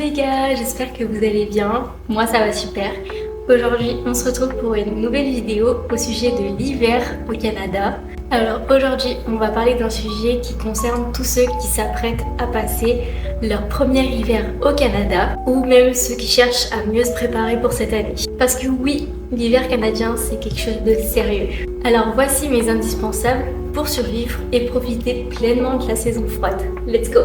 les gars, j'espère que vous allez bien. Moi ça va super. Aujourd'hui on se retrouve pour une nouvelle vidéo au sujet de l'hiver au Canada. Alors aujourd'hui on va parler d'un sujet qui concerne tous ceux qui s'apprêtent à passer leur premier hiver au Canada ou même ceux qui cherchent à mieux se préparer pour cette année. Parce que oui, l'hiver canadien c'est quelque chose de sérieux. Alors voici mes indispensables pour survivre et profiter pleinement de la saison froide. Let's go!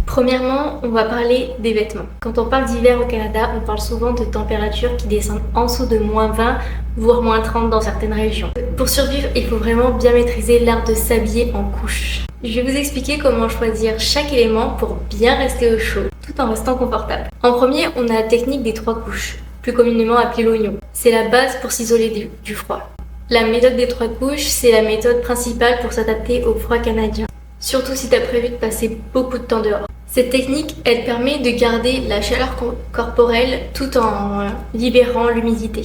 Premièrement, on va parler des vêtements. Quand on parle d'hiver au Canada, on parle souvent de températures qui descendent en dessous de -20, voire -30 dans certaines régions. Pour survivre, il faut vraiment bien maîtriser l'art de s'habiller en couches. Je vais vous expliquer comment choisir chaque élément pour bien rester au chaud, tout en restant confortable. En premier, on a la technique des 3 couches, plus communément appelée l'oignon. C'est la base pour s'isoler du froid. La méthode des 3 couches, c'est la méthode principale pour s'adapter au froid canadien. Surtout si tu as prévu de passer beaucoup de temps dehors. Cette technique, elle permet de garder la chaleur corporelle tout en libérant l'humidité.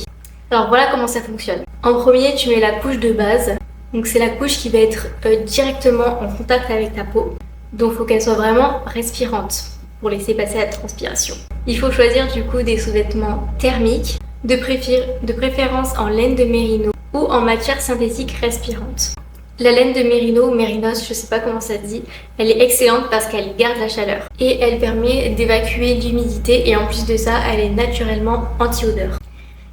Alors voilà comment ça fonctionne. En premier, tu mets la couche de base. Donc c'est la couche qui va être directement en contact avec ta peau. Donc il faut qu'elle soit vraiment respirante pour laisser passer la transpiration. Il faut choisir du coup des sous-vêtements thermiques, de préférence en laine de mérino ou en matière synthétique respirante. La laine de mérino ou mérinos, je sais pas comment ça se dit, elle est excellente parce qu'elle garde la chaleur et elle permet d'évacuer l'humidité et en plus de ça, elle est naturellement anti-odeur.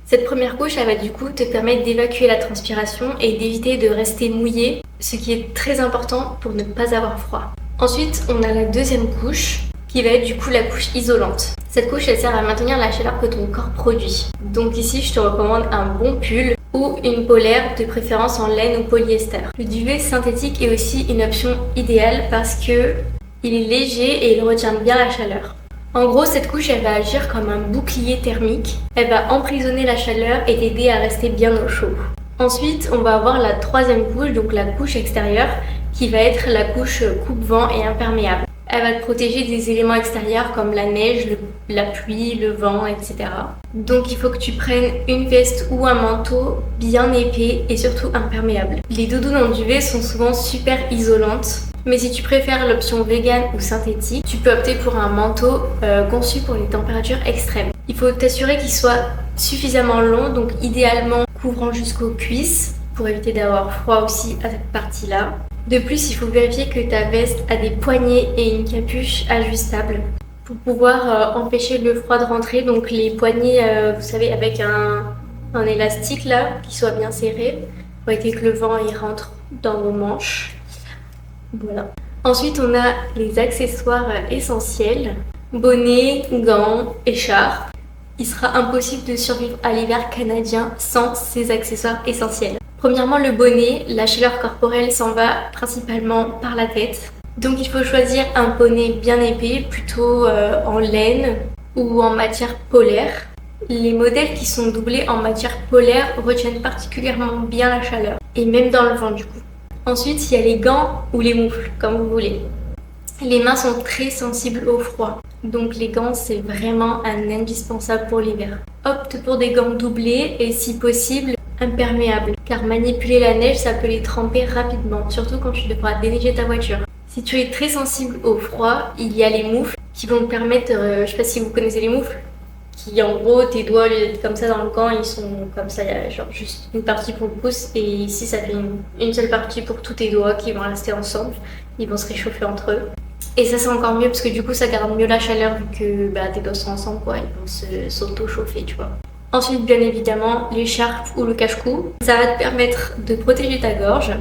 Cette première couche, elle va du coup te permettre d'évacuer la transpiration et d'éviter de rester mouillé, ce qui est très important pour ne pas avoir froid. Ensuite, on a la deuxième couche qui va être du coup la couche isolante. Cette couche, elle sert à maintenir la chaleur que ton corps produit. Donc ici, je te recommande un bon pull ou une polaire, de préférence en laine ou polyester. Le duvet synthétique est aussi une option idéale parce que il est léger et il retient bien la chaleur. En gros, cette couche, elle va agir comme un bouclier thermique. Elle va emprisonner la chaleur et t'aider à rester bien au chaud. Ensuite, on va avoir la troisième couche, donc la couche extérieure, qui va être la couche coupe-vent et imperméable. Elle va te protéger des éléments extérieurs comme la neige, la pluie, le vent, etc. Donc il faut que tu prennes une veste ou un manteau bien épais et surtout imperméable. Les doudounes en duvet sont souvent super isolantes, mais si tu préfères l'option vegan ou synthétique, tu peux opter pour un manteau conçu pour les températures extrêmes. Il faut t'assurer qu'il soit suffisamment long, donc idéalement couvrant jusqu'aux cuisses pour éviter d'avoir froid aussi à cette partie-là. De plus, il faut vérifier que ta veste a des poignées et une capuche ajustable pour pouvoir empêcher le froid de rentrer. Donc les poignées, vous savez, avec un élastique là, qui soit bien serré pour éviter que le vent y rentre dans vos manches. Voilà. Ensuite, on a les accessoires essentiels. Bonnet, gants, écharpe. Il sera impossible de survivre à l'hiver canadien sans ces accessoires essentiels. Premièrement, le bonnet, la chaleur corporelle s'en va principalement par la tête. Donc il faut choisir un bonnet bien épais, plutôt en laine ou en matière polaire. Les modèles qui sont doublés en matière polaire retiennent particulièrement bien la chaleur, et même dans le vent du coup. Ensuite, il y a les gants ou les moufles, comme vous voulez. Les mains sont très sensibles au froid, donc les gants c'est vraiment un indispensable pour l'hiver. Opte pour des gants doublés et si possible imperméables, car manipuler la neige ça peut les tremper rapidement, surtout quand tu devras déneiger ta voiture. Si tu es très sensible au froid, il y a les moufles qui vont te permettre, je sais pas si vous connaissez les moufles, qui en gros tes doigts comme ça dans le gant ils sont comme ça, il y a genre juste une partie pour le pouce et ici ça fait une seule partie pour tous tes doigts qui vont rester ensemble, ils vont se réchauffer entre eux. Et ça c'est encore mieux parce que du coup ça garde mieux la chaleur vu que tes doigts sont ensemble quoi, ils vont s'auto-chauffer tu vois. Ensuite, bien évidemment, l'écharpe ou le cache-cou. Ça va te permettre de protéger ta gorge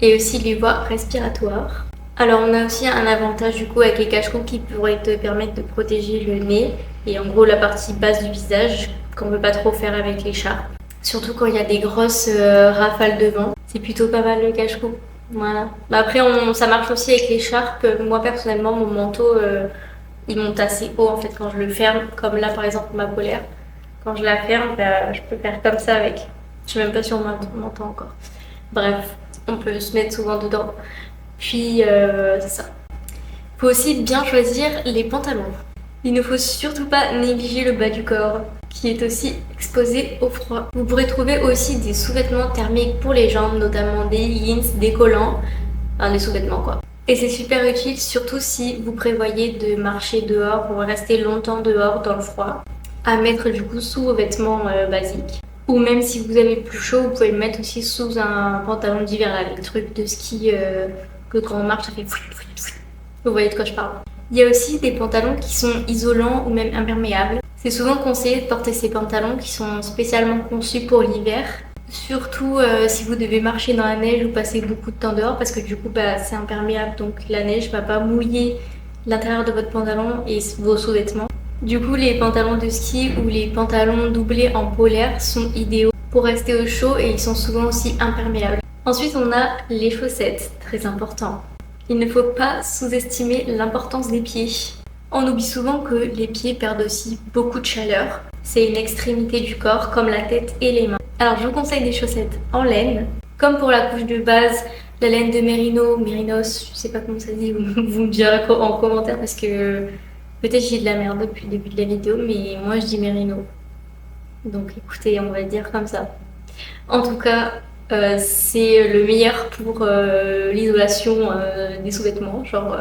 et aussi les voies respiratoires. Alors, on a aussi un avantage du coup avec les cache-cou qui pourrait te permettre de protéger le nez et en gros la partie basse du visage qu'on ne veut pas trop faire avec l'écharpe. Surtout quand il y a des grosses rafales de vent. C'est plutôt pas mal le cache-cou. Voilà. Après, ça marche aussi avec l'écharpe. Moi personnellement, mon manteau, il monte assez haut en fait quand je le ferme, comme là par exemple ma polaire. Quand je la ferme, je peux faire comme ça avec. Je sais même pas si on m'entend encore. Bref, on peut se mettre souvent dedans. Puis, c'est ça. Il faut aussi bien choisir les pantalons. Il ne faut surtout pas négliger le bas du corps, qui est aussi exposé au froid. Vous pourrez trouver aussi des sous-vêtements thermiques pour les jambes, notamment des leggings, des collants, enfin des sous-vêtements quoi. Et c'est super utile, surtout si vous prévoyez de marcher dehors ou rester longtemps dehors dans le froid, à mettre du coup sous vos vêtements basiques. Ou même si vous avez plus chaud, vous pouvez le mettre aussi sous un pantalon d'hiver, là, les trucs de ski que quand on marche, ça fait fouit, fouit, fouit. Vous voyez de quoi je parle. Il y a aussi des pantalons qui sont isolants ou même imperméables. C'est souvent conseillé de porter ces pantalons qui sont spécialement conçus pour l'hiver. Surtout si vous devez marcher dans la neige ou passer beaucoup de temps dehors parce que du coup c'est imperméable donc la neige va pas mouiller l'intérieur de votre pantalon et vos sous-vêtements. Du coup les pantalons de ski ou les pantalons doublés en polaire sont idéaux pour rester au chaud et ils sont souvent aussi imperméables. Ensuite on a les chaussettes, très important. Il ne faut pas sous-estimer l'importance des pieds. On oublie souvent que les pieds perdent aussi beaucoup de chaleur. C'est une extrémité du corps comme la tête et les mains. Alors je vous conseille des chaussettes en laine. Comme pour la couche de base, la laine de Merino, Mérinos, je sais pas comment ça dit, vous me direz en commentaire parce que peut-être j'ai de la merde depuis le début de la vidéo, mais moi je dis Merino. Donc écoutez, on va dire comme ça. En tout cas, c'est le meilleur pour l'isolation des sous-vêtements, genre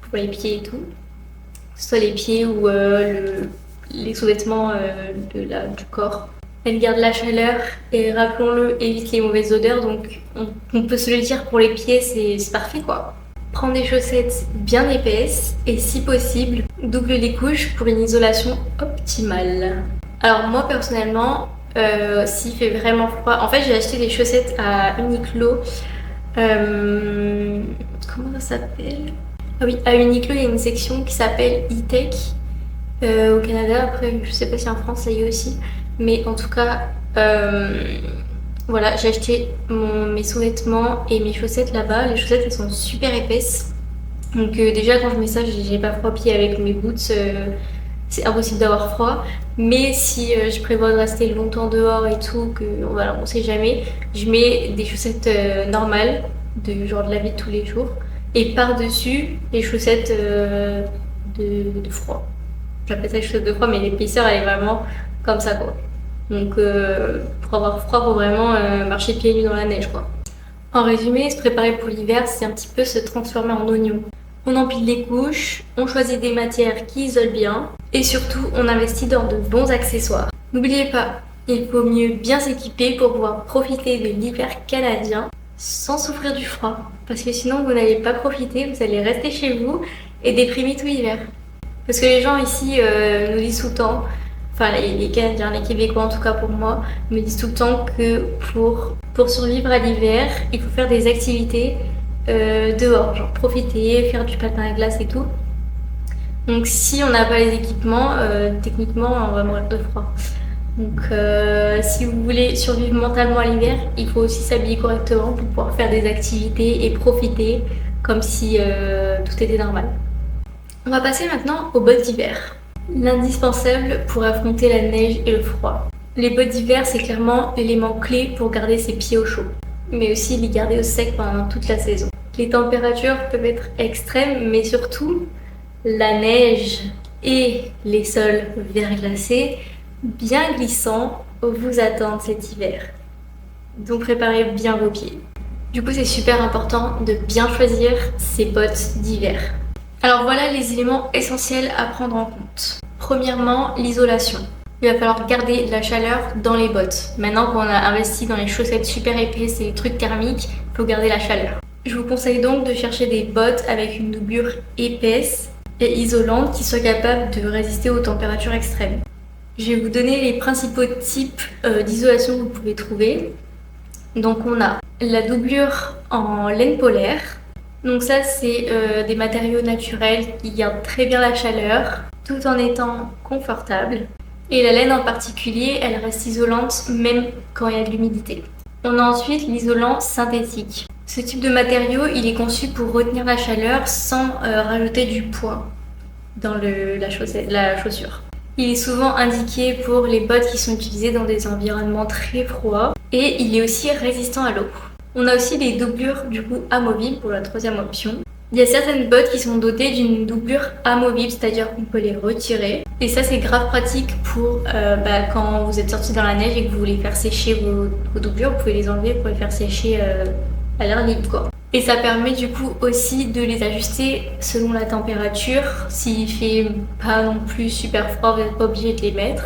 pour les pieds et tout. Que ce soit les pieds ou les sous-vêtements du corps. Elle garde la chaleur et rappelons-le, évite les mauvaises odeurs, donc on peut se le dire pour les pieds, c'est parfait quoi. Prends des chaussettes bien épaisses et si possible, double les couches pour une isolation optimale. Alors moi personnellement, s'il fait vraiment froid, en fait j'ai acheté des chaussettes à Uniqlo, comment ça s'appelle? Ah oui, à Uniqlo il y a une section qui s'appelle e-tech au Canada, après je sais pas si en France ça y est aussi. Mais en tout cas, voilà, j'ai acheté mes sous-vêtements et mes chaussettes là-bas. Les chaussettes, elles sont super épaisses. Donc déjà, quand je mets ça, j'ai pas froid aux pieds avec mes boots. C'est impossible d'avoir froid. Mais si je prévois de rester longtemps dehors et tout, que voilà, on sait jamais, je mets des chaussettes normales, genre de la vie de tous les jours. Et par-dessus, les chaussettes de froid. J'appelle ça les chaussettes de froid, mais l'épaisseur, elle est vraiment comme ça quoi. Donc pour avoir froid, faut vraiment marcher pieds nus dans la neige quoi. En résumé, se préparer pour l'hiver, c'est un petit peu se transformer en oignon. On empile les couches, on choisit des matières qui isolent bien et surtout on investit dans de bons accessoires. N'oubliez pas, il faut mieux bien s'équiper pour pouvoir profiter de l'hiver canadien sans souffrir du froid. Parce que sinon vous n'allez pas profiter, vous allez rester chez vous et déprimer tout l'hiver. Parce que les gens ici nous disent tout le temps, enfin les Canadiens, les Québécois en tout cas pour moi, me disent tout le temps que pour survivre à l'hiver, il faut faire des activités dehors, genre profiter, faire du patin à glace et tout. Donc si on n'a pas les équipements, techniquement on va mourir de froid. Donc si vous voulez survivre mentalement à l'hiver, il faut aussi s'habiller correctement pour pouvoir faire des activités et profiter comme si tout était normal. On va passer maintenant aux bottes d'hiver. L'indispensable pour affronter la neige et le froid. Les bottes d'hiver, c'est clairement l'élément clé pour garder ses pieds au chaud, mais aussi les garder au sec pendant toute la saison. Les températures peuvent être extrêmes, mais surtout, la neige et les sols verglacés, bien glissants, vous attendent cet hiver. Donc préparez bien vos pieds. Du coup, c'est super important de bien choisir ses bottes d'hiver. Alors voilà les éléments essentiels à prendre en compte. Premièrement, l'isolation. Il va falloir garder la chaleur dans les bottes. Maintenant qu'on a investi dans les chaussettes super épaisses et les trucs thermiques, il faut garder la chaleur. Je vous conseille donc de chercher des bottes avec une doublure épaisse et isolante qui soient capables de résister aux températures extrêmes. Je vais vous donner les principaux types d'isolation que vous pouvez trouver. Donc on a la doublure en laine polaire. Donc ça c'est des matériaux naturels qui gardent très bien la chaleur tout en étant confortables. Et la laine en particulier, elle reste isolante même quand il y a de l'humidité. On a ensuite l'isolant synthétique. Ce type de matériau, il est conçu pour retenir la chaleur sans rajouter du poids dans la chaussure. Il est souvent indiqué pour les bottes qui sont utilisées dans des environnements très froids et il est aussi résistant à l'eau. On a aussi les doublures du coup amovibles pour la troisième option. Il y a certaines bottes qui sont dotées d'une doublure amovible, c'est-à-dire qu'on peut les retirer. Et ça c'est grave pratique pour quand vous êtes sorti dans la neige et que vous voulez faire sécher vos doublures, vous pouvez les enlever pour les faire sécher à l'air libre quoi. Et ça permet du coup aussi de les ajuster selon la température. S'il fait pas non plus super froid, vous n'êtes pas obligé de les mettre.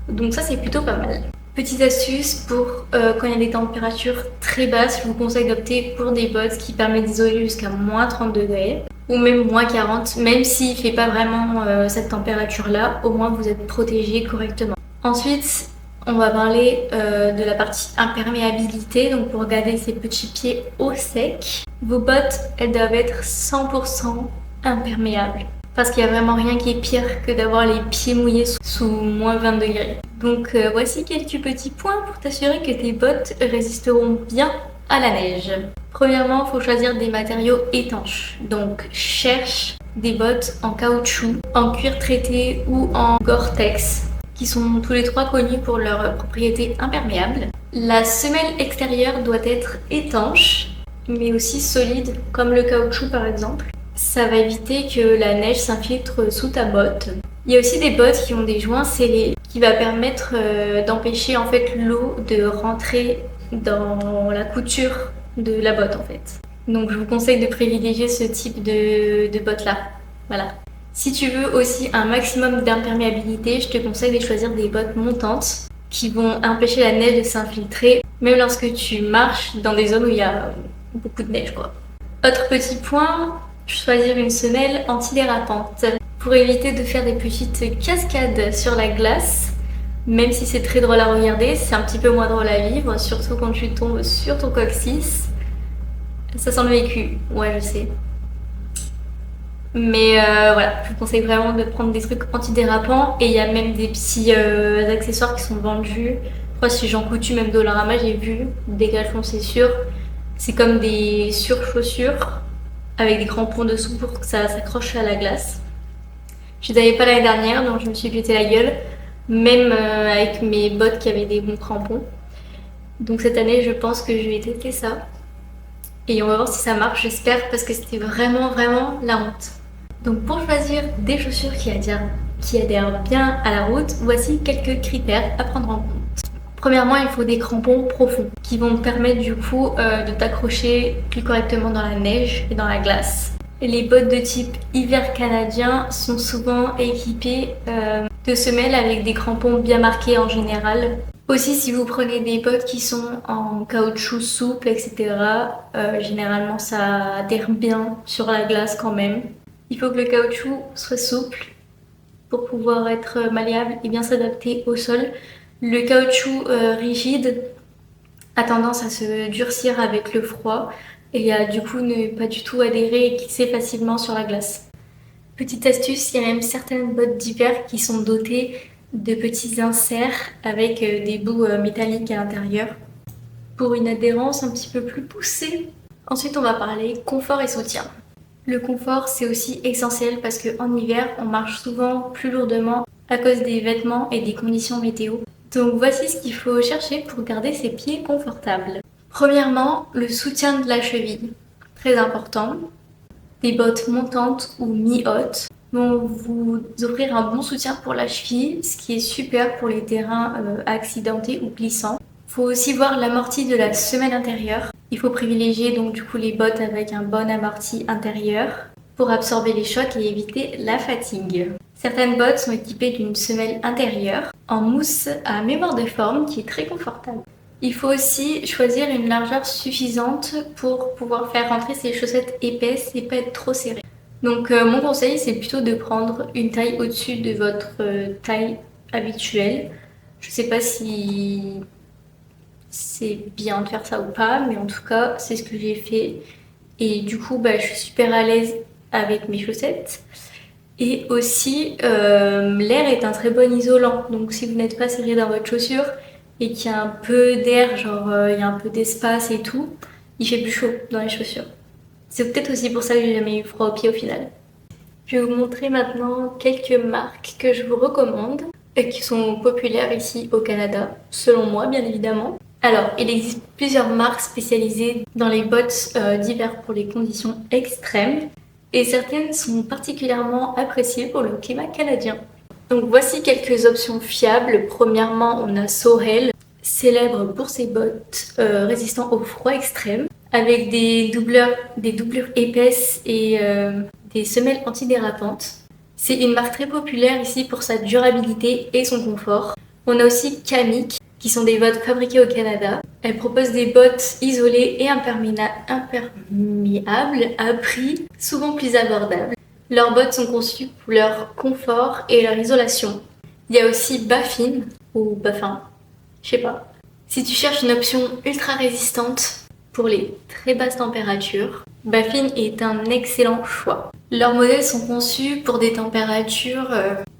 Donc ça c'est plutôt pas mal. Petite astuce pour quand il y a des températures très basses, je vous conseille d'opter pour des bottes qui permettent d'isoler jusqu'à moins 30 degrés ou même moins 40, même s'il ne fait pas vraiment cette température-là, au moins vous êtes protégé correctement. Ensuite, on va parler de la partie imperméabilité, donc pour garder ces petits pieds au sec. Vos bottes, elles doivent être 100% imperméables. Parce qu'il n'y a vraiment rien qui est pire que d'avoir les pieds mouillés sous moins 20 degrés. Donc voici quelques petits points pour t'assurer que tes bottes résisteront bien à la neige. Premièrement, il faut choisir des matériaux étanches. Donc cherche des bottes en caoutchouc, en cuir traité ou en Gore-Tex, qui sont tous les trois connus pour leurs propriétés imperméables. La semelle extérieure doit être étanche, mais aussi solide, comme le caoutchouc par exemple. Ça va éviter que la neige s'infiltre sous ta botte. Il y a aussi des bottes qui ont des joints scellés, qui va permettre d'empêcher en fait l'eau de rentrer dans la couture de la botte en fait. Donc je vous conseille de privilégier ce type de bottes là. Voilà. Si tu veux aussi un maximum d'imperméabilité, je te conseille de choisir des bottes montantes qui vont empêcher la neige de s'infiltrer, même lorsque tu marches dans des zones où il y a beaucoup de neige quoi. Autre petit point, choisir une semelle antidérapante pour éviter de faire des petites cascades sur la glace. Même si c'est très drôle à regarder, c'est un petit peu moins drôle à vivre, surtout quand tu tombes sur ton coccyx. Ça sent le vécu, ouais je sais. Mais voilà, je vous conseille vraiment de prendre des trucs antidérapants et il y a même des petits accessoires qui sont vendus. Je crois que chez Jean Coutu, même Dollarama, j'ai vu, Decathlon c'est sûr. C'est comme des surchaussures avec des crampons dessous pour que ça s'accroche à la glace. Je les avais pas l'année dernière, donc je me suis pété la gueule, même avec mes bottes qui avaient des bons crampons. Donc cette année, je pense que je vais tester ça. Et on va voir si ça marche, j'espère, parce que c'était vraiment la honte. Donc pour choisir des chaussures qui adhèrent bien à la route, voici quelques critères à prendre en compte. Premièrement, il faut des crampons profonds qui vont te permettre du coup de t'accrocher plus correctement dans la neige et dans la glace. Les bottes de type hiver canadien sont souvent équipées de semelles avec des crampons bien marqués en général. Aussi, si vous prenez des bottes qui sont en caoutchouc souple, etc., généralement ça adhère bien sur la glace quand même. Il faut que le caoutchouc soit souple pour pouvoir être malléable et bien s'adapter au sol. Le caoutchouc rigide a tendance à se durcir avec le froid et à du coup ne pas du tout adhérer et glisser facilement sur la glace. Petite astuce, il y a même certaines bottes d'hiver qui sont dotées de petits inserts avec des bouts métalliques à l'intérieur pour une adhérence un petit peu plus poussée. Ensuite, on va parler confort et soutien. Le confort, c'est aussi essentiel parce qu'en hiver, on marche souvent plus lourdement à cause des vêtements et des conditions météo. Donc voici ce qu'il faut chercher pour garder ses pieds confortables. Premièrement, le soutien de la cheville, très important. Des bottes montantes ou mi-hautes vont vous offrir un bon soutien pour la cheville, ce qui est super pour les terrains accidentés ou glissants. Il faut aussi voir l'amorti de la semelle intérieure. Il faut privilégier donc du coup les bottes avec un bon amorti intérieur pour absorber les chocs et éviter la fatigue. Certaines bottes sont équipées d'une semelle intérieure en mousse à mémoire de forme qui est très confortable. Il faut aussi choisir une largeur suffisante pour pouvoir faire rentrer ces chaussettes épaisses et pas être trop serrées. Donc mon conseil c'est plutôt de prendre une taille au-dessus de votre taille habituelle. Je sais pas si c'est bien de faire ça ou pas, mais en tout cas c'est ce que j'ai fait. Et du coup je suis super à l'aise avec mes chaussettes. Et aussi l'air est un très bon isolant. Donc si vous n'êtes pas serré dans votre chaussure et qu'il y a un peu d'air, genre il y a un peu d'espace et tout, il fait plus chaud dans les chaussures. C'est peut-être aussi pour ça que j'ai jamais eu froid aux pieds au final. Je vais vous montrer maintenant quelques marques que je vous recommande et qui sont populaires ici au Canada, selon moi bien évidemment. Alors, il existe plusieurs marques spécialisées dans les bottes d'hiver pour les conditions extrêmes et certaines sont particulièrement appréciées pour le climat canadien. Donc voici quelques options fiables. Premièrement, on a Sorel, célèbre pour ses bottes résistant au froid extrême. avec des doublures épaisses et des semelles antidérapantes. C'est une marque très populaire ici pour sa durabilité et son confort. On a aussi Kamiq, qui sont des bottes fabriquées au Canada. Elles proposent des bottes isolées et imperméables à prix souvent plus abordable. Leurs bottes sont conçues pour leur confort et leur isolation. Il y a aussi Baffin, ou Baffin, je sais pas. Si tu cherches une option ultra résistante pour les très basses températures, Baffin est un excellent choix. Leurs modèles sont conçus pour des températures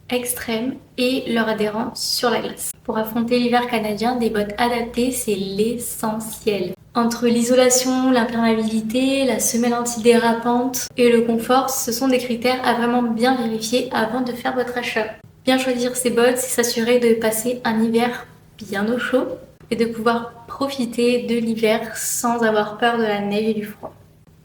extrêmes et leur adhérence sur la glace. Pour affronter l'hiver canadien, des bottes adaptées, c'est l'essentiel. Entre l'isolation, l'imperméabilité, la semelle antidérapante et le confort, ce sont des critères à vraiment bien vérifier avant de faire votre achat. Bien choisir ses bottes, c'est s'assurer de passer un hiver bien au chaud et de pouvoir profiter de l'hiver sans avoir peur de la neige et du froid.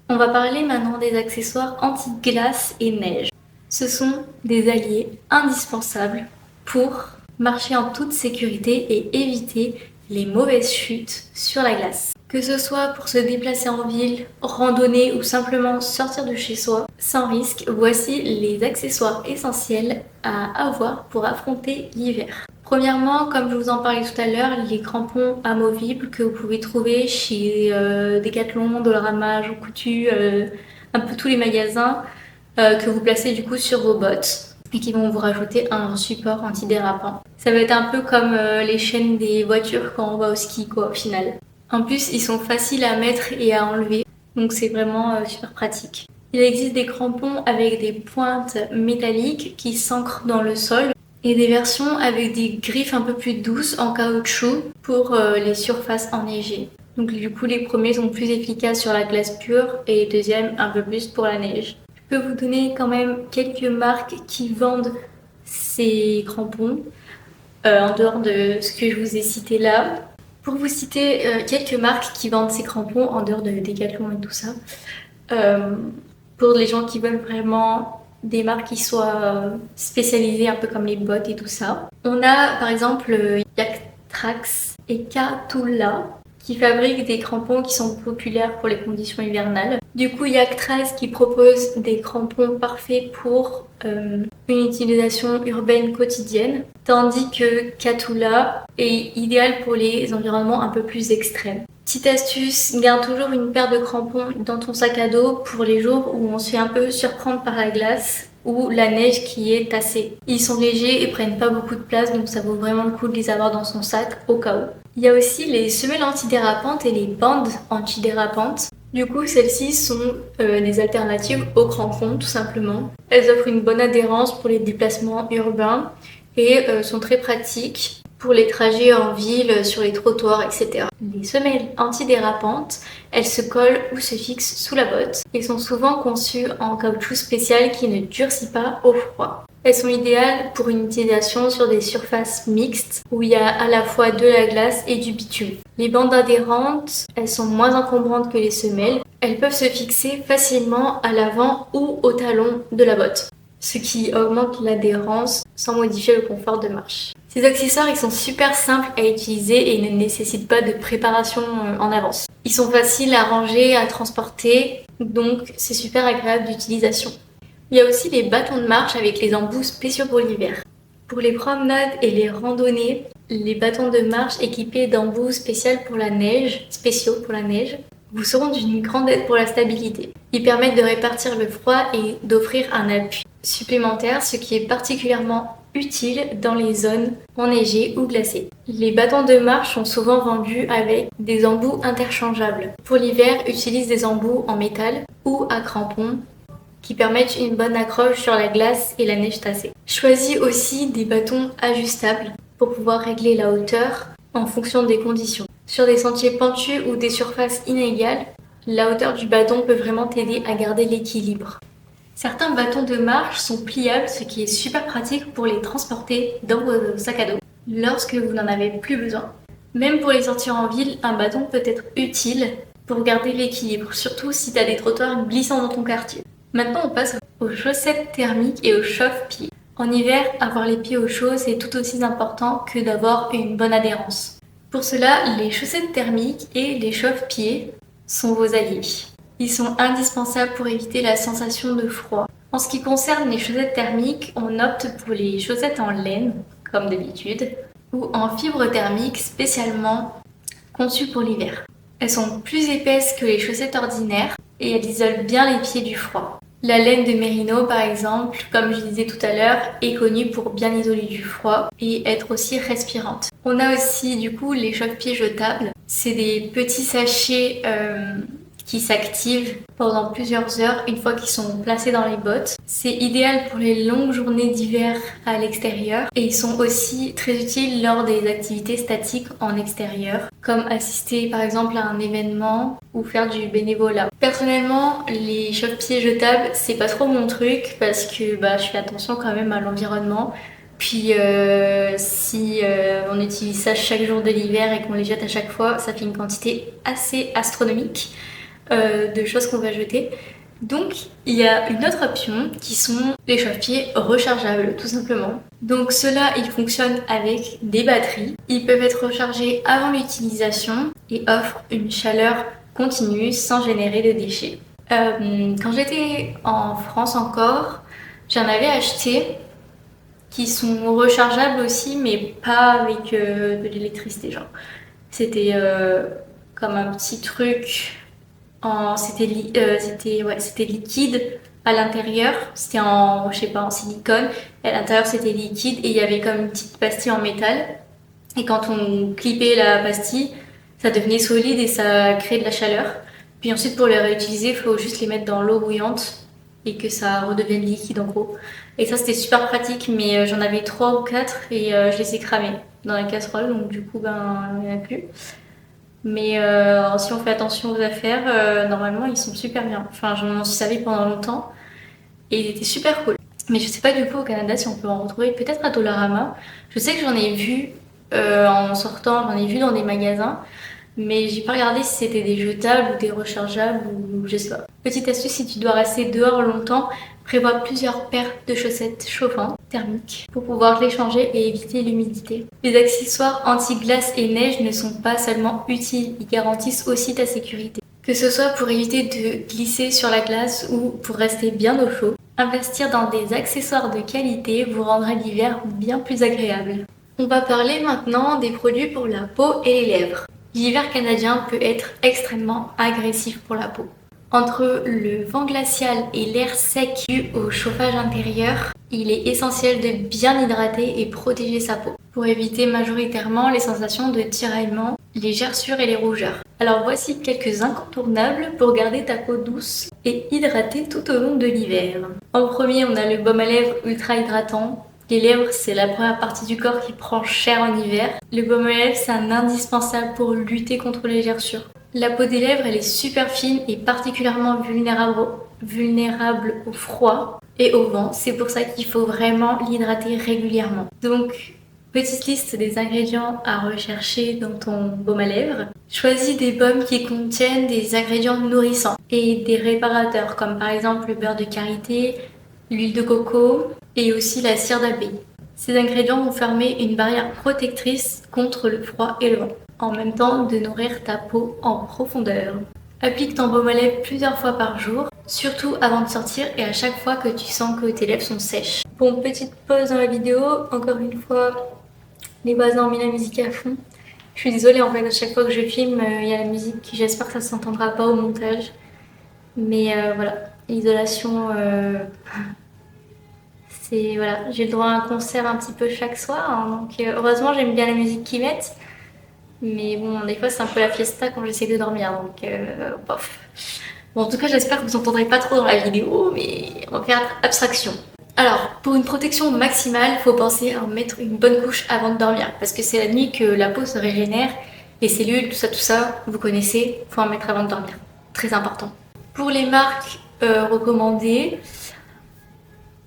On va parler maintenant des accessoires anti-glace et neige. Ce sont des alliés indispensables pour marcher en toute sécurité et éviter les mauvaises chutes sur la glace. Que ce soit pour se déplacer en ville, randonner ou simplement sortir de chez soi sans risque, voici les accessoires essentiels à avoir pour affronter l'hiver. Premièrement, comme je vous en parlais tout à l'heure, les crampons amovibles que vous pouvez trouver chez Decathlon, Dollarama, Jean Coutu, un peu tous les magasins que vous placez du coup sur vos bottes et qui vont vous rajouter un support antidérapant. Ça va être un peu comme les chaînes des voitures quand on va au ski quoi au final. En plus, ils sont faciles à mettre et à enlever, donc c'est vraiment super pratique. Il existe des crampons avec des pointes métalliques qui s'ancrent dans le sol et des versions avec des griffes un peu plus douces en caoutchouc pour les surfaces enneigées. Donc du coup, les premiers sont plus efficaces sur la glace pure et les deuxièmes un peu plus pour la neige. Je peux vous donner quand même quelques marques qui vendent ces crampons en dehors de ce que je vous ai cité là. Pour vous citer quelques marques qui vendent ces crampons en dehors de Decathlon et tout ça, pour les gens qui veulent vraiment des marques qui soient spécialisées un peu comme les bottes et tout ça. On a par exemple Yaktrax et Katula qui fabriquent des crampons qui sont populaires pour les conditions hivernales. Du coup, Yaktrax qui propose des crampons parfaits pour une utilisation urbaine quotidienne, tandis que Katula est idéal pour les environnements un peu plus extrêmes. Petite astuce, garde toujours une paire de crampons dans ton sac à dos pour les jours où on se fait un peu surprendre par la glace ou la neige qui est tassée. Ils sont légers et prennent pas beaucoup de place, donc ça vaut vraiment le coup de les avoir dans son sac au cas où. Il y a aussi les semelles antidérapantes et les bandes antidérapantes. Du coup, celles-ci sont des alternatives aux crampons, tout simplement. Elles offrent une bonne adhérence pour les déplacements urbains et sont très pratiques pour les trajets en ville, sur les trottoirs, etc. Les semelles antidérapantes, elles se collent ou se fixent sous la botte et sont souvent conçues en caoutchouc spécial qui ne durcit pas au froid. Elles sont idéales pour une utilisation sur des surfaces mixtes où il y a à la fois de la glace et du bitume. Les bandes adhérentes, elles sont moins encombrantes que les semelles. Elles peuvent se fixer facilement à l'avant ou au talon de la botte, ce qui augmente l'adhérence sans modifier le confort de marche. Ces accessoires, ils sont super simples à utiliser et ne nécessitent pas de préparation en avance. Ils sont faciles à ranger, à transporter, donc c'est super agréable d'utilisation. Il y a aussi les bâtons de marche avec les embouts spéciaux pour l'hiver. Pour les promenades et les randonnées, les bâtons de marche équipés d'embouts spéciaux pour la neige vous seront d'une grande aide pour la stabilité. Ils permettent de répartir le froid et d'offrir un appui supplémentaire, ce qui est particulièrement utile dans les zones enneigées ou glacées. Les bâtons de marche sont souvent vendus avec des embouts interchangeables. Pour l'hiver, utilise des embouts en métal ou à crampons qui permettent une bonne accroche sur la glace et la neige tassée. Choisis aussi des bâtons ajustables pour pouvoir régler la hauteur en fonction des conditions. Sur des sentiers pentus ou des surfaces inégales, la hauteur du bâton peut vraiment t'aider à garder l'équilibre. Certains bâtons de marche sont pliables, ce qui est super pratique pour les transporter dans vos sacs à dos lorsque vous n'en avez plus besoin. Même pour les sortir en ville, un bâton peut être utile pour garder l'équilibre, surtout si tu as des trottoirs glissants dans ton quartier. Maintenant, on passe aux chaussettes thermiques et aux chauffe-pieds. En hiver, avoir les pieds au chaud, c'est tout aussi important que d'avoir une bonne adhérence. Pour cela, les chaussettes thermiques et les chauffe-pieds sont vos alliés. Ils sont indispensables pour éviter la sensation de froid. En ce qui concerne les chaussettes thermiques, on opte pour les chaussettes en laine, comme d'habitude, ou en fibre thermique spécialement conçues pour l'hiver. Elles sont plus épaisses que les chaussettes ordinaires et elles isolent bien les pieds du froid. La laine de mérino, par exemple, comme je disais tout à l'heure, est connue pour bien isoler du froid et être aussi respirante. On a aussi du coup les choque-pieds jetables. C'est des petits sachets qui s'activent pendant plusieurs heures une fois qu'ils sont placés dans les bottes. C'est idéal pour les longues journées d'hiver à l'extérieur et ils sont aussi très utiles lors des activités statiques en extérieur, comme assister par exemple à un événement ou faire du bénévolat. Personnellement, les choque-pieds jetables, c'est pas trop mon truc parce que je fais attention quand même à l'environnement. Puis si on utilise ça chaque jour de l'hiver et qu'on les jette à chaque fois, ça fait une quantité assez astronomique de choses qu'on va jeter. Donc il y a une autre option qui sont les chauffe-pieds rechargeables tout simplement. Donc ceux-là ils fonctionnent avec des batteries. Ils peuvent être rechargés avant l'utilisation et offrent une chaleur continue sans générer de déchets. Quand j'étais en France encore, j'en avais acheté qui sont rechargeables aussi mais pas avec de l'électricité genre. C'était comme un petit truc c'était liquide à l'intérieur, c'était en silicone, et à l'intérieur c'était liquide et il y avait comme une petite pastille en métal. Et quand on clippait la pastille, ça devenait solide et ça créait de la chaleur. Puis ensuite pour les réutiliser, il faut juste les mettre dans l'eau bouillante et que ça redevienne liquide en gros. Et ça c'était super pratique, mais j'en avais 3 ou 4 et je les ai cramés dans la casserole, donc du coup il n'y en a plus. Mais si on fait attention aux affaires, normalement ils sont super bien. Enfin, j'en suis servi pendant longtemps et ils étaient super cool. Mais je sais pas du coup au Canada si on peut en retrouver, peut-être à Dollarama. Je sais que j'en ai vu en sortant, j'en ai vu dans des magasins, mais j'ai pas regardé si c'était des jetables ou des rechargeables ou je sais pas. Petite astuce, si tu dois rester dehors longtemps, prévois plusieurs paires de chaussettes chauffantes thermiques pour pouvoir les changer et éviter l'humidité. Les accessoires anti-glace et neige ne sont pas seulement utiles, ils garantissent aussi ta sécurité. Que ce soit pour éviter de glisser sur la glace ou pour rester bien au chaud, investir dans des accessoires de qualité vous rendra l'hiver bien plus agréable. On va parler maintenant des produits pour la peau et les lèvres. L'hiver canadien peut être extrêmement agressif pour la peau. Entre le vent glacial et l'air sec dû au chauffage intérieur, il est essentiel de bien hydrater et protéger sa peau pour éviter majoritairement les sensations de tiraillement, les gerçures et les rougeurs. Alors voici quelques incontournables pour garder ta peau douce et hydratée tout au long de l'hiver. En premier, on a le baume à lèvres ultra hydratant. Les lèvres, c'est la première partie du corps qui prend cher en hiver. Le baume à lèvres, c'est un indispensable pour lutter contre les gerçures. La peau des lèvres, elle est super fine et particulièrement vulnérable au froid et au vent. C'est pour ça qu'il faut vraiment l'hydrater régulièrement. Donc, petite liste des ingrédients à rechercher dans ton baume à lèvres. Choisis des baumes qui contiennent des ingrédients nourrissants et des réparateurs, comme par exemple le beurre de karité, l'huile de coco et aussi la cire d'abeille. Ces ingrédients vont former une barrière protectrice contre le froid et le vent, en même temps de nourrir ta peau en profondeur. Applique ton baume à lèvres plusieurs fois par jour, surtout avant de sortir et à chaque fois que tu sens que tes lèvres sont sèches. Bon, petite pause dans la vidéo, encore une fois, les voisins ont mis la musique à fond. Je suis désolée, en fait, à chaque fois que je filme, il y a la musique, j'espère que ça ne s'entendra pas au montage. Mais voilà, l'isolation, voilà, j'ai le droit à un concert un petit peu chaque soir, hein, donc heureusement j'aime bien la musique qu'ils mettent. Mais bon, des fois c'est un peu la fiesta quand j'essaie de dormir, donc bof. Bon, en tout cas, j'espère que vous n'entendrez pas trop dans la vidéo, mais on va faire abstraction. Alors, pour une protection maximale, il faut penser à mettre une bonne couche avant de dormir, parce que c'est la nuit que la peau se régénère, les cellules, tout ça, vous connaissez, il faut en mettre avant de dormir. Très important. Pour les marques recommandées,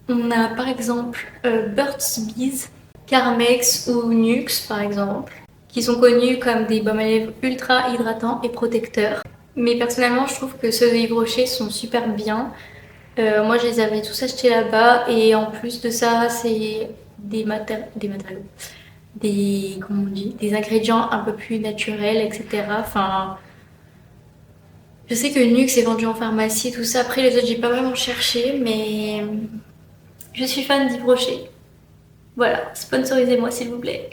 on a par exemple Burt's Bees, Carmex ou Nuxe par exemple, qui sont connus comme des baumes à lèvres ultra hydratants et protecteurs. Mais personnellement, je trouve que ceux de Yves Rocher sont super bien. Moi, je les avais tous achetés là-bas et en plus de ça, c'est des matériaux, comment on dit, des ingrédients un peu plus naturels, etc. Enfin, Je sais que Nuxe est vendu en pharmacie, tout ça. Après les autres, j'ai pas vraiment cherché, mais je suis fan d'Yves Rocher. Voilà, sponsorisez-moi s'il vous plaît.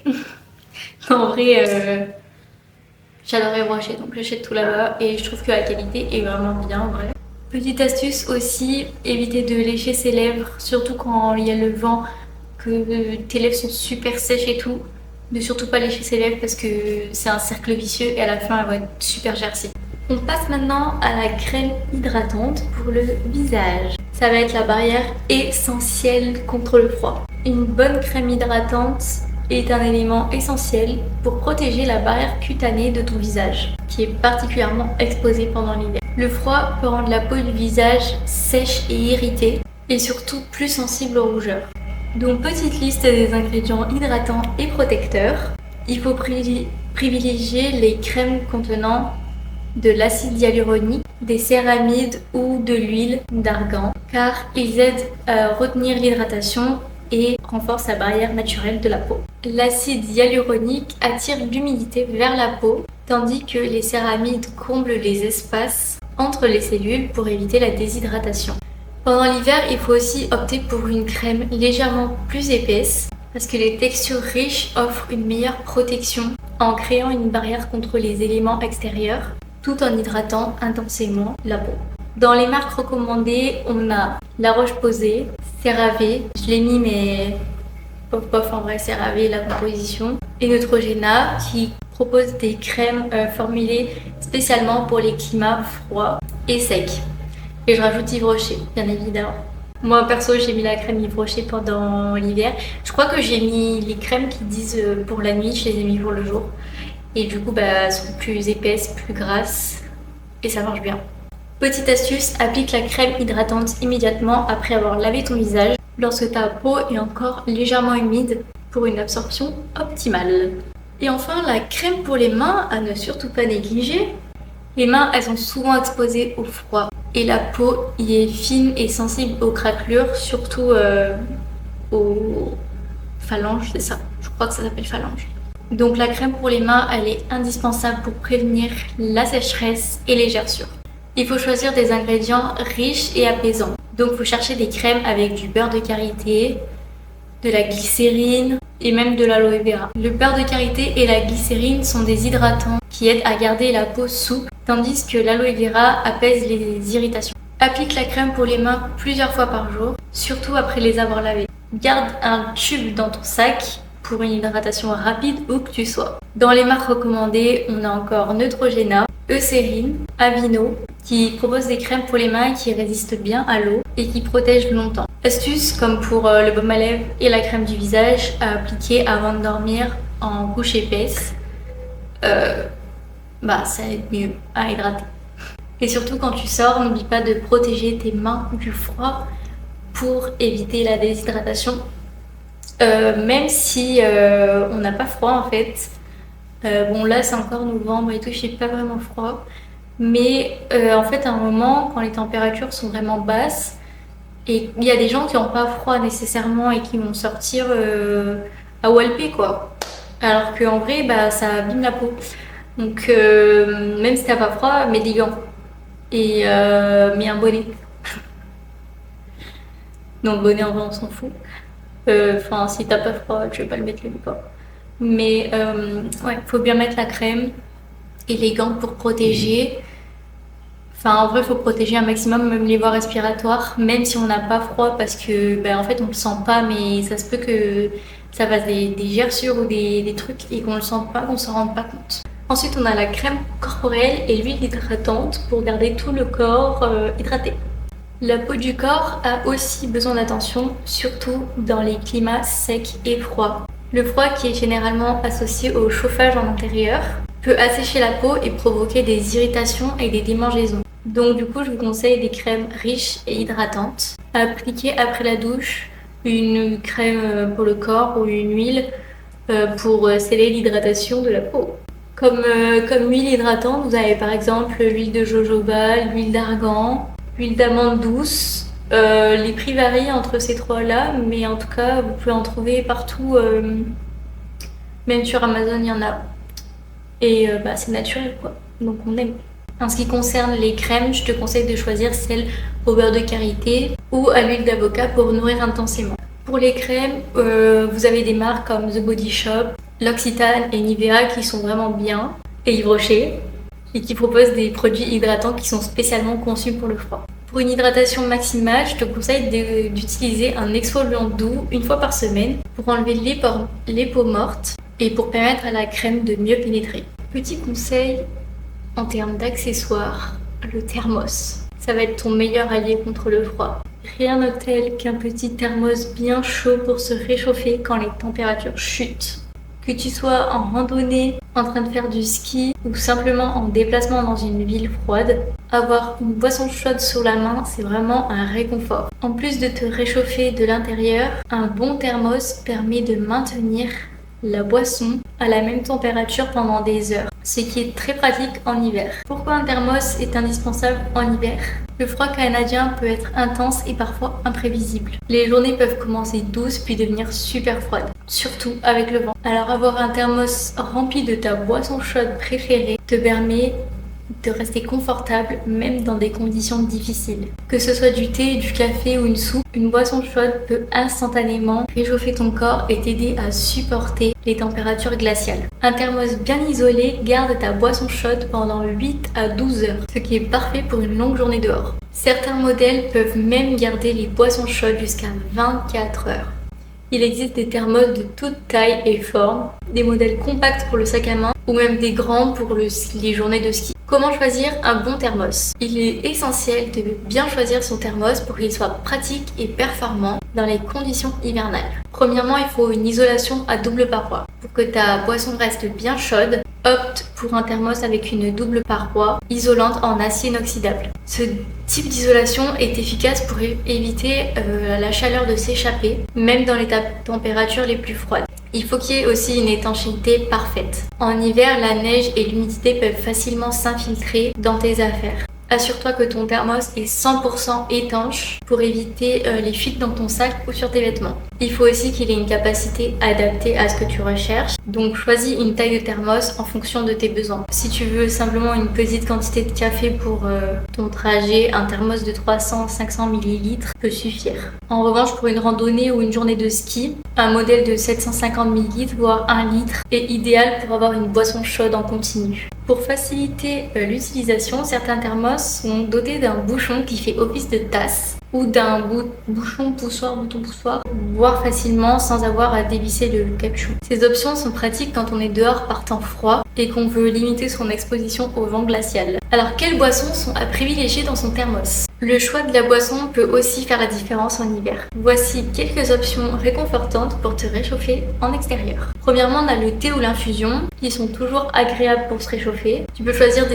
En vrai, j'adore Yves Rocher, donc j'achète tout là-bas et je trouve que la qualité est vraiment bien en vrai. Petite astuce aussi, éviter de lécher ses lèvres, surtout quand il y a le vent, que tes lèvres sont super sèches et tout. Ne surtout pas lécher ses lèvres parce que c'est un cercle vicieux et à la fin, elle va être super gercée. On passe maintenant à la crème hydratante pour le visage. Ça va être la barrière essentielle contre le froid. Une bonne crème hydratante est un élément essentiel pour protéger la barrière cutanée de ton visage, qui est particulièrement exposée pendant l'hiver. Le froid peut rendre la peau du visage sèche et irritée, et surtout plus sensible aux rougeurs. Donc petite liste des ingrédients hydratants et protecteurs. Il faut privilégier les crèmes contenant de l'acide hyaluronique, des céramides ou de l'huile d'argan, car ils aident à retenir l'hydratation et renforcent la barrière naturelle de la peau. L'acide hyaluronique attire l'humidité vers la peau, tandis que les céramides comblent les espaces entre les cellules pour éviter la déshydratation. Pendant l'hiver, il faut aussi opter pour une crème légèrement plus épaisse, parce que les textures riches offrent une meilleure protection en créant une barrière contre les éléments extérieurs, tout en hydratant intensément la peau. Dans les marques recommandées, on a La Roche-Posay, CeraVe, je l'ai mis mais pof en vrai CeraVe la composition, et Neutrogena qui propose des crèmes formulées spécialement pour les climats froids et secs. Et je rajoute Yves Rocher, bien évidemment. Moi perso j'ai mis la crème Yves Rocher pendant l'hiver. Je crois que j'ai mis les crèmes qui disent pour la nuit, je les ai mis pour le jour. Et du coup, elles sont plus épaisses, plus grasses et ça marche bien. Petite astuce, applique la crème hydratante immédiatement après avoir lavé ton visage lorsque ta peau est encore légèrement humide pour une absorption optimale. Et enfin, la crème pour les mains à ne surtout pas négliger. Les mains, elles sont souvent exposées au froid et la peau y est fine et sensible aux craquelures, surtout aux phalanges, c'est ça. Je crois que ça s'appelle phalange. Donc la crème pour les mains, elle est indispensable pour prévenir la sécheresse et les gerçures. Il faut choisir des ingrédients riches et apaisants. Donc il faut chercher des crèmes avec du beurre de karité, de la glycérine et même de l'aloe vera. Le beurre de karité et la glycérine sont des hydratants qui aident à garder la peau souple, tandis que l'aloe vera apaise les irritations. Applique la crème pour les mains plusieurs fois par jour, surtout après les avoir lavées. Garde un tube dans ton sac pour une hydratation rapide où que tu sois. Dans les marques recommandées, on a encore Neutrogena, Eucérine, Aveeno, qui proposent des crèmes pour les mains qui résistent bien à l'eau et qui protègent longtemps. Astuce, comme pour le baume à lèvres et la crème du visage, à appliquer avant de dormir en couche épaisse. Ça aide mieux à hydrater. Et surtout quand tu sors, n'oublie pas de protéger tes mains du froid pour éviter la déshydratation. Même si on n'a pas froid en fait. Bon là c'est encore novembre et tout, j'ai pas vraiment froid. Mais en fait à un moment quand les températures sont vraiment basses, et il y a des gens qui n'ont pas froid nécessairement et qui vont sortir à Walpé quoi. Alors qu'en vrai ça abîme la peau. Donc même si t'as pas froid, mets des gants. Et mets un bonnet. Non le bonnet en vrai on s'en fout. Enfin, si t'as pas froid, tu veux pas le mettre le pas. Mais ouais, faut bien mettre la crème et les gants pour protéger. Enfin, en vrai, faut protéger un maximum, même les voies respiratoires, même si on n'a pas froid, parce que en fait, on le sent pas, mais ça se peut que ça fasse des gerçures ou des trucs et qu'on le sente pas, qu'on s'en rende pas compte. Ensuite, on a la crème corporelle et l'huile hydratante pour garder tout le corps hydraté. La peau du corps a aussi besoin d'attention, surtout dans les climats secs et froids. Le froid, qui est généralement associé au chauffage en intérieur, peut assécher la peau et provoquer des irritations et des démangeaisons. Donc du coup, je vous conseille des crèmes riches et hydratantes. À appliquer après la douche, une crème pour le corps ou une huile pour sceller l'hydratation de la peau. Comme huile hydratante, vous avez par exemple l'huile de jojoba, l'huile d'argan, l'huile d'amande douce. Les prix varient entre ces trois-là, mais en tout cas, vous pouvez en trouver partout. Même sur Amazon, il y en a. Et c'est naturel, quoi. Donc on aime. En ce qui concerne les crèmes, je te conseille de choisir celles au beurre de karité ou à l'huile d'avocat pour nourrir intensément. Pour les crèmes, vous avez des marques comme The Body Shop, L'Occitane et Nivea qui sont vraiment bien, et Yves Rocher, et qui proposent des produits hydratants qui sont spécialement conçus pour le froid. Pour une hydratation maximale, je te conseille d'utiliser un exfoliant doux une fois par semaine pour enlever les peaux mortes et pour permettre à la crème de mieux pénétrer. Petit conseil en termes d'accessoires, le thermos. Ça va être ton meilleur allié contre le froid. Rien de tel qu'un petit thermos bien chaud pour se réchauffer quand les températures chutent. Que tu sois en randonnée, en train de faire du ski ou simplement en déplacement dans une ville froide, avoir une boisson chaude sur la main, c'est vraiment un réconfort. En plus de te réchauffer de l'intérieur, un bon thermos permet de maintenir la boisson à la même température pendant des heures, ce qui est très pratique en hiver. Pourquoi un thermos est indispensable en hiver? Le froid canadien peut être intense et parfois imprévisible. Les journées peuvent commencer douces puis devenir super froides, surtout avec le vent. Alors avoir un thermos rempli de ta boisson chaude préférée te permet de rester confortable même dans des conditions difficiles. Que ce soit du thé, du café ou une soupe, une boisson chaude peut instantanément réchauffer ton corps et t'aider à supporter les températures glaciales. Un thermos bien isolé garde ta boisson chaude pendant 8 à 12 heures, ce qui est parfait pour une longue journée dehors. Certains modèles peuvent même garder les boissons chaudes jusqu'à 24 heures. Il existe des thermos de toute taille et forme, des modèles compacts pour le sac à main ou même des grands pour les journées de ski. Comment choisir un bon thermos? Il est essentiel de bien choisir son thermos pour qu'il soit pratique et performant dans les conditions hivernales. Premièrement, il faut une isolation à double paroi. Pour que ta boisson reste bien chaude, opte pour un thermos avec une double paroi isolante en acier inoxydable. Ce type d'isolation est efficace pour éviter la chaleur de s'échapper, même dans les températures les plus froides. Il faut qu'il y ait aussi une étanchéité parfaite. En hiver, la neige et l'humidité peuvent facilement s'infiltrer dans tes affaires. Assure-toi que ton thermos est 100% étanche pour éviter les fuites dans ton sac ou sur tes vêtements. Il faut aussi qu'il ait une capacité adaptée à ce que tu recherches. Donc choisis une taille de thermos en fonction de tes besoins. Si tu veux simplement une petite quantité de café pour ton trajet, un thermos de 300-500 ml peut suffire. En revanche, pour une randonnée ou une journée de ski, un modèle de 750 ml voire 1 litre est idéal pour avoir une boisson chaude en continu. Pour faciliter l'utilisation, certains thermos sont dotés d'un bouchon qui fait office de tasse ou d'un bouton poussoir, boire facilement sans avoir à dévisser le capuchon. Ces options sont pratiques quand on est dehors par temps froid et qu'on veut limiter son exposition au vent glacial. Alors quelles boissons sont à privilégier dans son thermos? Le choix de la boisson peut aussi faire la différence en hiver. Voici quelques options réconfortantes pour te réchauffer en extérieur. Premièrement, on a le thé ou l'infusion qui sont toujours agréables pour se réchauffer. Tu peux choisir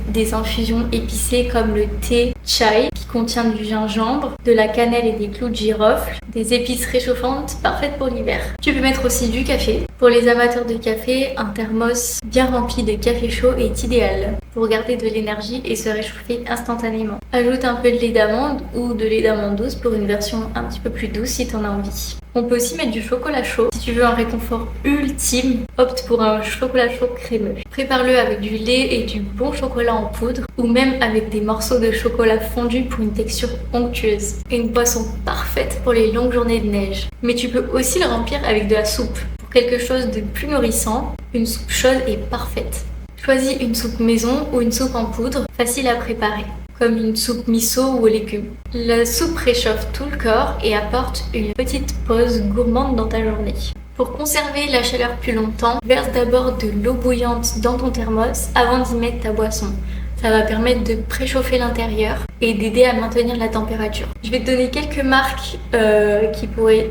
des infusions épicées comme le thé chai qui contient du gingembre, de la cannelle et des clous de girofle, des épices réchauffantes parfaites pour l'hiver. Tu peux mettre aussi du café. Pour les amateurs de café, un thermos bien rempli de café chaud est idéal pour garder de l'énergie et se réchauffer instantanément. Ajoute un peu de lait d'amande ou de lait d'amande douce pour une version un petit peu plus douce si tu en as envie. On peut aussi mettre du chocolat chaud. Si tu veux un réconfort ultime, opte pour un chocolat chaud crémeux. Prépare-le avec du lait et du bon chocolat en poudre ou même avec des morceaux de chocolat fondu pour une texture onctueuse. Une boisson parfaite pour les longues journées de neige. Mais tu peux aussi le remplir avec de la soupe. Pour quelque chose de plus nourrissant, une soupe chaude est parfaite. Choisis une soupe maison ou une soupe en poudre, facile à préparer, comme une soupe miso ou aux légumes. La soupe réchauffe tout le corps et apporte une petite pause gourmande dans ta journée. Pour conserver la chaleur plus longtemps, verse d'abord de l'eau bouillante dans ton thermos avant d'y mettre ta boisson. Ça va permettre de préchauffer l'intérieur et d'aider à maintenir la température. Je vais te donner quelques marques qui pourraient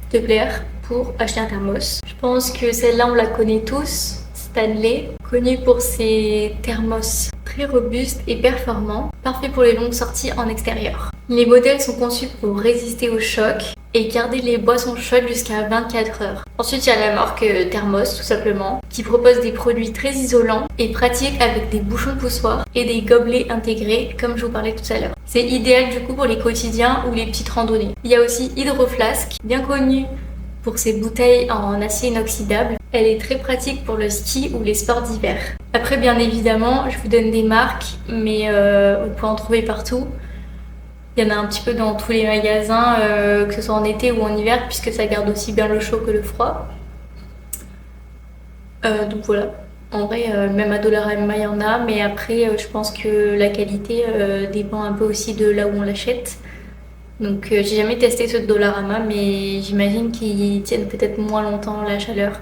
te plaire pour acheter un thermos. Je pense que celle-là on la connaît tous. Stanley, connu pour ses thermos très robustes et performants, parfait pour les longues sorties en extérieur. Les modèles sont conçus pour résister au choc et garder les boissons chaudes jusqu'à 24 heures. Ensuite, il y a la marque Thermos, tout simplement, qui propose des produits très isolants et pratiques avec des bouchons poussoirs et des gobelets intégrés, comme je vous parlais tout à l'heure. C'est idéal du coup pour les quotidiens ou les petites randonnées. Il y a aussi Hydro Flask, bien connu pour ses bouteilles en acier inoxydable Elle est très pratique pour le ski ou les sports d'hiver. Après, bien évidemment, je vous donne des marques, mais vous pouvez en trouver partout. Il y en a un petit peu dans tous les magasins, que ce soit en été ou en hiver, puisque ça garde aussi bien le chaud que le froid. Donc voilà. En vrai, même à Dollarama, il y en a, mais après, je pense que la qualité dépend un peu aussi de là où on l'achète. Donc j'ai jamais testé ceux de Dollarama, mais j'imagine qu'ils tiennent peut-être moins longtemps la chaleur.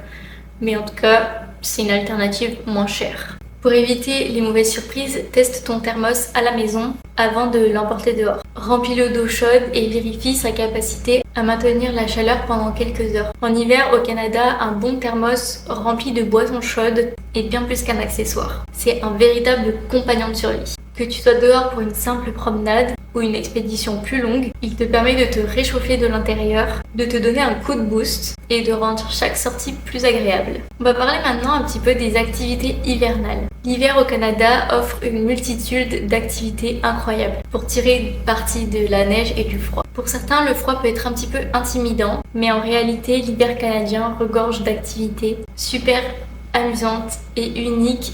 Mais en tout cas, c'est une alternative moins chère. Pour éviter les mauvaises surprises, teste ton thermos à la maison avant de l'emporter dehors. Remplis-le d'eau chaude et vérifie sa capacité à maintenir la chaleur pendant quelques heures. En hiver, au Canada, un bon thermos rempli de boissons chaudes est bien plus qu'un accessoire. C'est un véritable compagnon de survie. Que tu sois dehors pour une simple promenade ou une expédition plus longue, il te permet de te réchauffer de l'intérieur, de te donner un coup de boost et de rendre chaque sortie plus agréable. On va parler maintenant un petit peu des activités hivernales. L'hiver au Canada offre une multitude d'activités incroyables pour tirer parti de la neige et du froid. Pour certains, le froid peut être un petit peu intimidant, mais en réalité, l'hiver canadien regorge d'activités super amusante et unique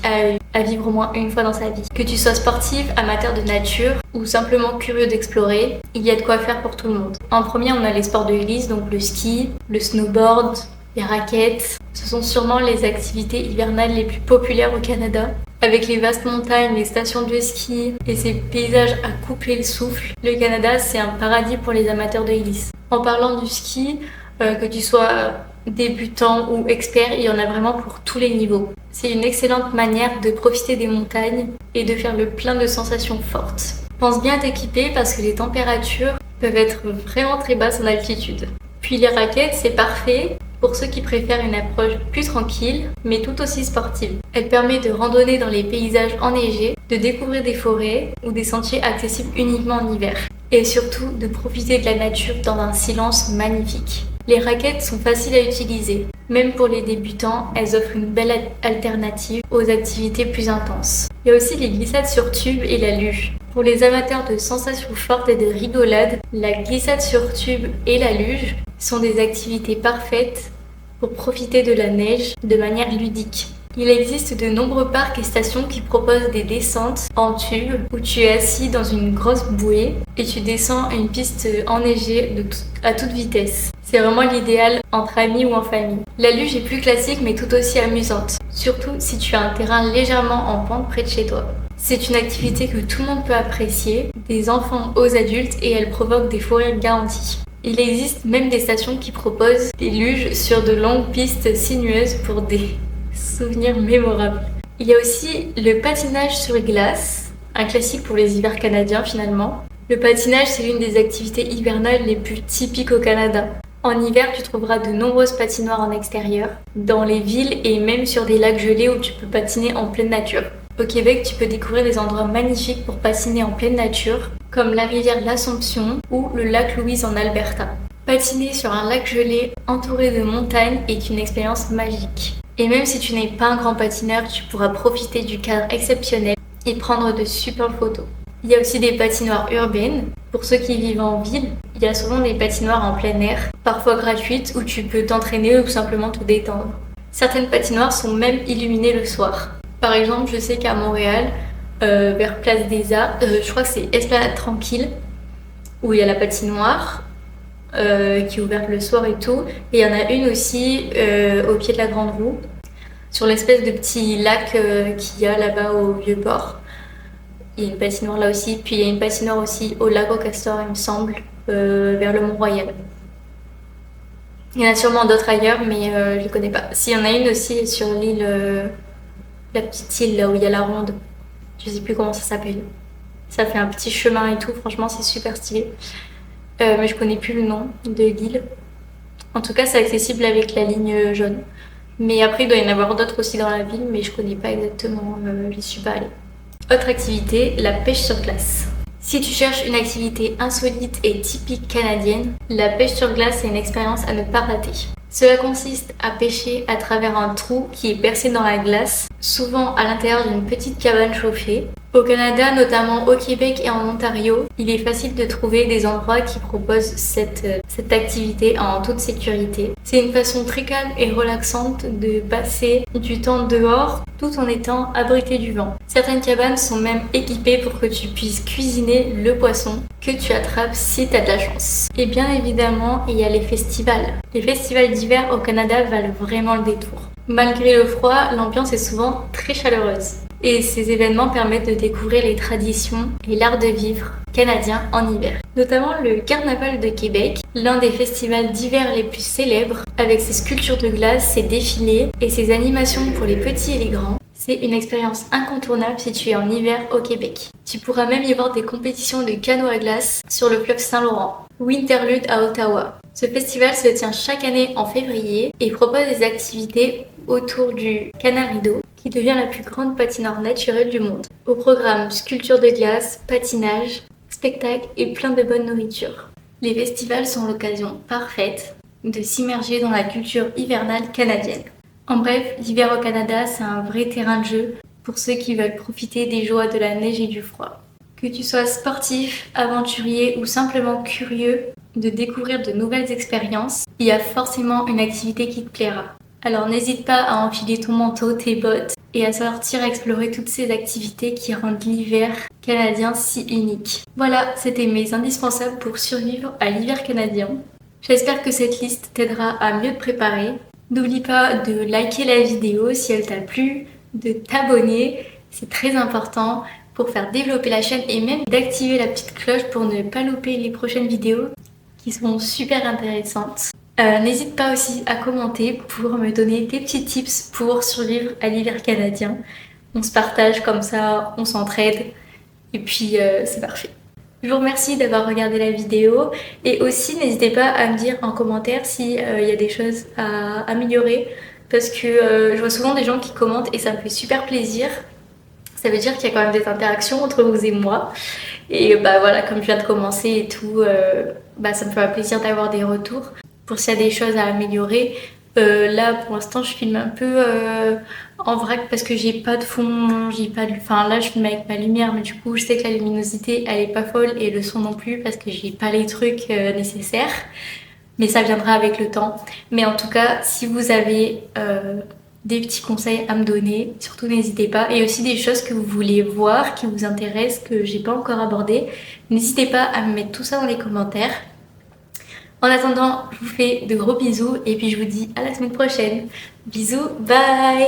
à vivre au moins une fois dans sa vie. Que tu sois sportive, amateur de nature ou simplement curieux d'explorer, il y a de quoi faire pour tout le monde. En premier, on a les sports de glisse, donc le ski, le snowboard, les raquettes. Ce sont sûrement les activités hivernales les plus populaires au Canada. Avec les vastes montagnes, les stations de ski et ces paysages à couper le souffle, le Canada, c'est un paradis pour les amateurs de glisse. En parlant du ski, que tu sois débutant ou expert, il y en a vraiment pour tous les niveaux. C'est une excellente manière de profiter des montagnes et de faire le plein de sensations fortes. Pense bien à t'équiper parce que les températures peuvent être vraiment très basses en altitude. Puis les raquettes, c'est parfait pour ceux qui préfèrent une approche plus tranquille, mais tout aussi sportive. Elle permet de randonner dans les paysages enneigés, de découvrir des forêts ou des sentiers accessibles uniquement en hiver. Et surtout, de profiter de la nature dans un silence magnifique. Les raquettes sont faciles à utiliser. Même pour les débutants, elles offrent une belle alternative aux activités plus intenses. Il y a aussi les glissades sur tube et la luge. Pour les amateurs de sensations fortes et de rigolade, la glissade sur tube et la luge sont des activités parfaites pour profiter de la neige de manière ludique. Il existe de nombreux parcs et stations qui proposent des descentes en tube où tu es assis dans une grosse bouée et tu descends une piste enneigée à toute vitesse. C'est vraiment l'idéal entre amis ou en famille. La luge est plus classique mais tout aussi amusante, surtout si tu as un terrain légèrement en pente près de chez toi. C'est une activité que tout le monde peut apprécier, des enfants aux adultes, et elle provoque des fous rires garantis. Il existe même des stations qui proposent des luges sur de longues pistes sinueuses pour des souvenirs mémorables. Il y a aussi le patinage sur glace, un classique pour les hivers canadiens finalement. Le patinage, c'est l'une des activités hivernales les plus typiques au Canada. En hiver, tu trouveras de nombreuses patinoires en extérieur, dans les villes et même sur des lacs gelés où tu peux patiner en pleine nature. Au Québec, tu peux découvrir des endroits magnifiques pour patiner en pleine nature, comme la rivière l'Assomption ou le lac Louise en Alberta. Patiner sur un lac gelé entouré de montagnes est une expérience magique. Et même si tu n'es pas un grand patineur, tu pourras profiter du cadre exceptionnel et prendre de super photos. Il y a aussi des patinoires urbaines. Pour ceux qui vivent en ville, il y a souvent des patinoires en plein air, parfois gratuites, où tu peux t'entraîner ou simplement te détendre. Certaines patinoires sont même illuminées le soir. Par exemple, je sais qu'à Montréal, vers Place des Arts, je crois que c'est Esplanade Tranquille, où il y a la patinoire qui est ouverte le soir et tout. Et il y en a une aussi au pied de la Grande Roue, sur l'espèce de petit lac qu'il y a là-bas au Vieux-Port. Il y a une patinoire là aussi, puis il y a une patinoire aussi au lac au Castor, il me semble, vers le Mont-Royal. Il y en a sûrement d'autres ailleurs, mais je ne les connais pas. S'il y en a une aussi sur l'île, la petite île là où il y a la ronde, je sais plus comment ça s'appelle. Ça fait un petit chemin et tout, franchement c'est super stylé. Mais je connais plus le nom de l'île. En tout cas, c'est accessible avec la ligne jaune. Mais après, il doit y en avoir d'autres aussi dans la ville, mais je connais pas exactement, j'y suis pas allée. Autre activité, la pêche sur glace. Si tu cherches une activité insolite et typique canadienne, la pêche sur glace est une expérience à ne pas rater. Cela consiste à pêcher à travers un trou qui est percé dans la glace, souvent à l'intérieur d'une petite cabane chauffée. Au Canada, notamment au Québec et en Ontario, il est facile de trouver des endroits qui proposent cette cette activité en toute sécurité. C'est une façon très calme et relaxante de passer du temps dehors tout en étant abrité du vent. Certaines cabanes sont même équipées pour que tu puisses cuisiner le poisson que tu attrapes si tu as de la chance. Et bien évidemment, il y a les festivals. Les festivals d'hiver au Canada valent vraiment le détour. Malgré le froid, l'ambiance est souvent très chaleureuse. Et ces événements permettent de découvrir les traditions et l'art de vivre canadien en hiver. Notamment le Carnaval de Québec, l'un des festivals d'hiver les plus célèbres, avec ses sculptures de glace, ses défilés et ses animations pour les petits et les grands. C'est une expérience incontournable si tu es en hiver au Québec. Tu pourras même y voir des compétitions de canot à glace sur le fleuve Saint-Laurent. Winterlude à Ottawa. Ce festival se tient chaque année en février et propose des activités autour du canal rideau, qui devient la plus grande patinoire naturelle du monde. Au programme, sculpture de glace, patinage, spectacles et plein de bonne nourriture. Les festivals sont l'occasion parfaite de s'immerger dans la culture hivernale canadienne. En bref, l'hiver au Canada, c'est un vrai terrain de jeu pour ceux qui veulent profiter des joies de la neige et du froid. Que tu sois sportif, aventurier ou simplement curieux de découvrir de nouvelles expériences, il y a forcément une activité qui te plaira. Alors n'hésite pas à enfiler ton manteau, tes bottes et à sortir explorer toutes ces activités qui rendent l'hiver canadien si unique. Voilà, c'était mes indispensables pour survivre à l'hiver canadien. J'espère que cette liste t'aidera à mieux te préparer. N'oublie pas de liker la vidéo si elle t'a plu, de t'abonner, c'est très important pour faire développer la chaîne et même d'activer la petite cloche pour ne pas louper les prochaines vidéos qui seront super intéressantes. N'hésite pas aussi à commenter pour me donner tes petits tips pour survivre à l'hiver canadien. On se partage comme ça, on s'entraide et puis c'est parfait. Je vous remercie d'avoir regardé la vidéo et aussi n'hésitez pas à me dire en commentaire s'il y a des choses à améliorer parce que je vois souvent des gens qui commentent et ça me fait super plaisir. Ça veut dire qu'il y a quand même des interactions entre vous et moi. Et bah voilà, comme je viens de commencer et tout, ça me fait un plaisir d'avoir des retours pour s'il y a des choses à améliorer. Là pour l'instant je filme un peu en vrac parce que j'ai pas de fond, enfin là je filme avec ma lumière mais du coup je sais que la luminosité elle est pas folle et le son non plus parce que j'ai pas les trucs nécessaires. Mais ça viendra avec le temps. Mais en tout cas si vous avez des petits conseils à me donner, surtout n'hésitez pas. Et aussi des choses que vous voulez voir, qui vous intéressent, que j'ai pas encore abordées, n'hésitez pas à me mettre tout ça dans les commentaires. En attendant, je vous fais de gros bisous et puis je vous dis à la semaine prochaine. Bisous, bye!